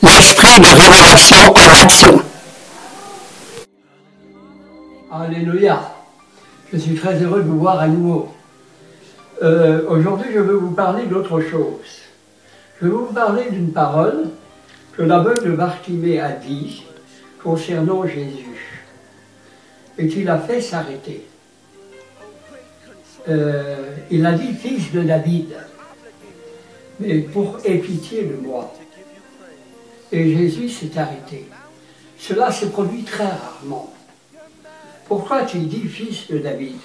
l'esprit de révélation en action. Alléluia. Je suis très heureux de vous voir à nouveau. Aujourd'hui, je veux vous parler d'autre chose. Je veux vous parler d'une parole que l'aveugle Bartimée a dit concernant Jésus et qui l'a fait s'arrêter. Il a dit « Fils de David », mais pour aie pitié de moi. Et Jésus s'est arrêté. Cela s'est produit très rarement. Pourquoi a-t-il dit « Fils de David » ?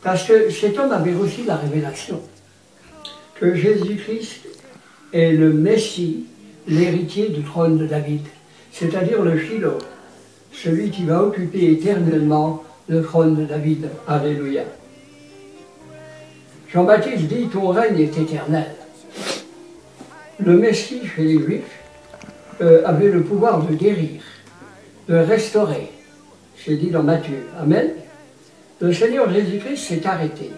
Parce que cet homme avait reçu la révélation que Jésus-Christ est le Messie, l'héritier du trône de David, c'est-à-dire le Shiloh, celui qui va occuper éternellement le trône de David. Alléluia. Jean-Baptiste dit « Ton règne est éternel ». Le Messie, chez les Juifs, avait le pouvoir de guérir, de restaurer. C'est dit dans Matthieu. Amen. Le Seigneur Jésus-Christ s'est arrêté.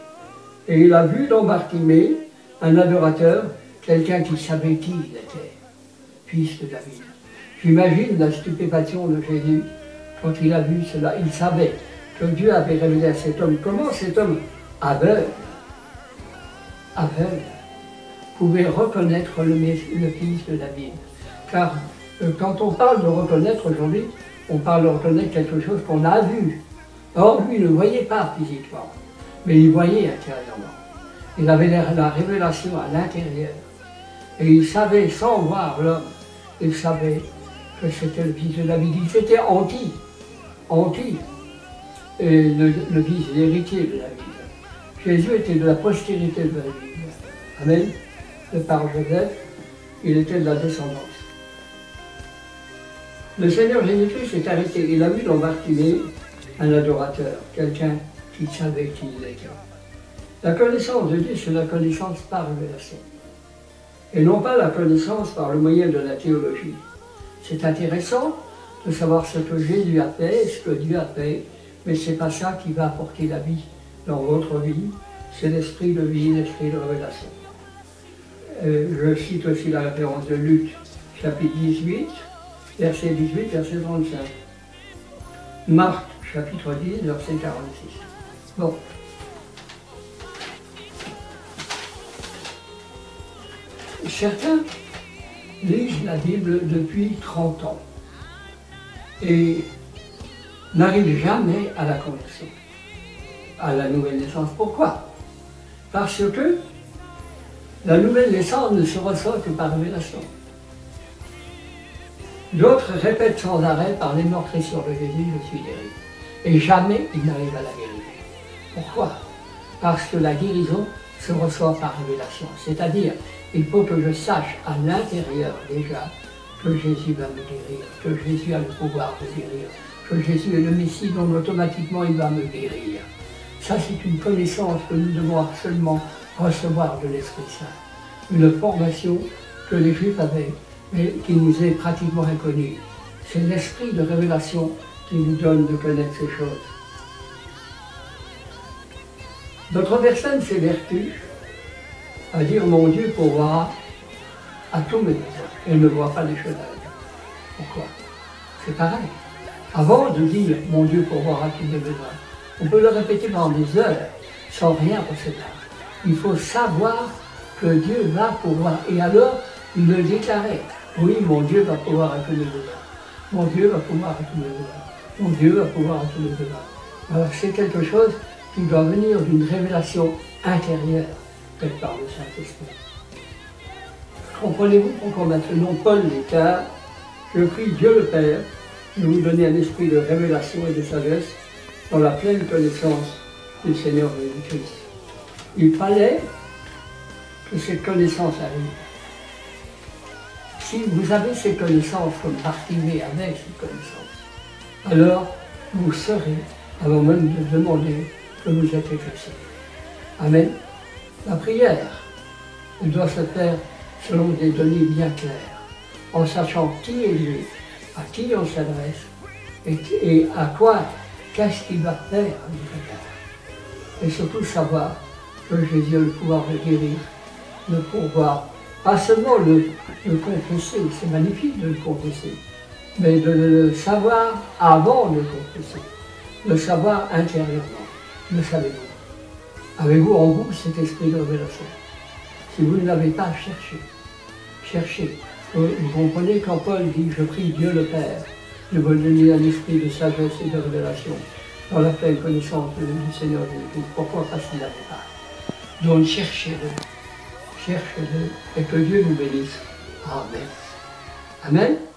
Et il a vu dans Bartimée un adorateur, quelqu'un qui savait qui il était, fils de David. J'imagine la stupéfaction de Jésus quand il a vu cela. Il savait que Dieu avait révélé à cet homme comment cet homme aveugle pouvait reconnaître le fils de David. Car quand on parle de reconnaître aujourd'hui, on parle de reconnaître quelque chose qu'on a vu. Or, lui ne voyait pas physiquement, mais il voyait intérieurement. Il avait la révélation à l'intérieur. Et il savait, sans voir l'homme, il savait que c'était le fils de David. Il s'était anti, et le fils, l'héritier de David. Jésus était de la postérité de David. Amen. De par Joseph, il était de la descendance. Le Seigneur Jésus-Christ s'est arrêté. Il a vu dans Bartimée un adorateur, quelqu'un qui savait qui il était. La connaissance de Dieu, c'est la connaissance par révélation. Et non pas la connaissance par le moyen de la théologie. C'est intéressant de savoir ce que Jésus a fait, ce que Dieu a fait, mais ce n'est pas ça qui va apporter la vie dans votre vie. C'est l'esprit de vie, l'esprit de révélation. Je cite aussi la référence de Luc, chapitre 18, verset 18, verset 35. Marc, chapitre 10, verset 46. Bon. Certains lisent la Bible depuis 30 ans et n'arrivent jamais à la conversion, à la nouvelle naissance. Pourquoi? Parce que la nouvelle naissance ne se reçoit que par révélation. D'autres répètent sans arrêt par les meurtrissures de Jésus, je suis guéri. Et jamais ils n'arrivent à la guérison. Pourquoi? Parce que la guérison se reçoit par révélation. C'est-à-dire, il faut que je sache à l'intérieur déjà que Jésus va me guérir, que Jésus a le pouvoir de guérir, que Jésus est le Messie, donc automatiquement il va me guérir. Ça, c'est une connaissance que nous devons absolument recevoir de l'Esprit Saint. Une formation que les Juifs avaient, mais qui nous est pratiquement inconnue. C'est l'esprit de révélation qui nous donne de connaître ces choses. Notre personne s'évertue à dire « Mon Dieu pourvoira à tous mes besoins ». Elle ne voit pas les choses à elle. Pourquoi? C'est pareil. Avant de dire « Mon Dieu pourvoira à tous mes besoins », on peut le répéter pendant des heures sans rien recevoir. Il faut savoir que Dieu va pouvoir. Et alors, il le déclarait. Oui, mon Dieu va pouvoir à tous mes besoins. Mon Dieu va pouvoir à tous mes besoins. Mon Dieu va pouvoir à tous mes besoins. Alors, c'est quelque chose qui doit venir d'une révélation intérieure, faite par le Saint-Esprit. Comprenez-vous pourquoi maintenant Paul déclare « Je prie Dieu le Père de vous donner un esprit de révélation et de sagesse dans la pleine connaissance du Seigneur Jésus-Christ. » Il fallait que cette connaissance arrive. Si vous avez ces connaissances comme Bartimée avec ces connaissances, alors vous saurez, avant même de demander, que vous êtes exaucé. Amen. La prière, elle doit se faire selon des données bien claires, en sachant qui est Dieu, à qui on s'adresse et à quoi, qu'est-ce qu'il va faire à notre égard. Et surtout savoir que Jésus a le pouvoir de guérir, de pourvoir Pas seulement le confesser, c'est magnifique de le confesser, mais de le savoir avant de le confesser, le savoir intérieurement. Le savez-vous? Avez-vous en vous cet esprit de révélation? Si vous ne l'avez pas, cherchez. Vous comprenez quand Paul dit « Je prie Dieu le Père de vous donner un esprit de sagesse et de révélation dans la pleine connaissance du Seigneur Jésus-Christ. » Pourquoi? Parce qu'il n'avait pas. Donc cherchez-le, et que Dieu nous bénisse. Amen. Amen.